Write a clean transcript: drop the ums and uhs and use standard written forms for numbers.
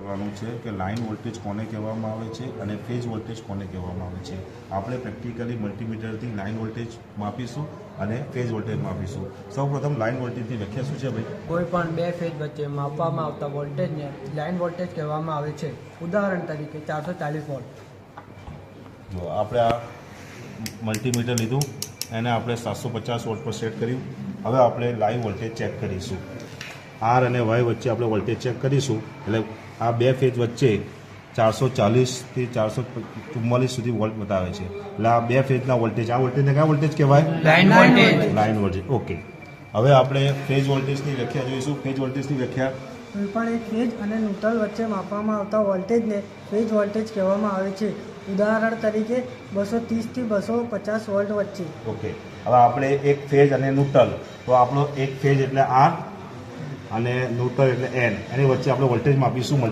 કરવાનું છે કે લાઇન વોલ્ટેજ કોને કહેવામાં આવે છે અને ફેઝ વોલ્ટેજ કોને કહેવામાં આવે છે. આપણે પ્રેક્ટિકલી મલ્ટીમીટરથી લાઇન વોલ્ટેજ માપીશું અને ફેઝ વોલ્ટેજ માપીશું. સૌપ્રથમ લાઇન વોલ્ટેજની વ્યાખ્યા શું છે ભાઈ? કોઈ પણ બે ફેઝ વચ્ચે માપવામાં આવતા વોલ્ટેજને લાઇન વોલ્ટેજ કહેવામાં આવે છે. ઉદાહરણ તરીકે 440 વોલ્ટ. જો આપણે આ મલ્ટીમીટર લીધું, એને આપણે 750 વોલ્ટ પર સેટ કર્યું. હવે આપણે લાઈવ વોલ્ટેજ ચેક કરીશું. આર અને વાય વચ્ચે આપણે વોલ્ટેજ ચેક કરીશું. એટલે આ બે ફેઝ વચ્ચે 440થી 444 સુધી વોલ્ટ બતાવે છે. એટલે આ બે ફેઝના વોલ્ટેજ, આ વોલ્ટેજને કયા વોલ્ટેજ કહેવાય? Line voltage. Line voltage. Okay, હવે આપણે ફેઝ વોલ્ટેજની વ્યાખ્યા જોઈશું. ફેઝ વોલ્ટેજની વ્યાખ્યા: કોઈપણ એક ફેઝ અને ન્યુટ્રલ વચ્ચે માપવામાં આવતા વોલ્ટેજને ફેઝ વોલ્ટેજ કહેવામાં આવે છે. ઉદાહરણ તરીકે 230 થી 250 વોલ્ટ વચ્ચે. ઓકે, હવે આપણે એક ફેઝ અને ન્યુટ્રલ, તો આપણો એક ફેઝ એટલે આર અને ન્યુટ્રલ એટલે એન, એની વચ્ચે આપણે વોલ્ટેજ માપીશું.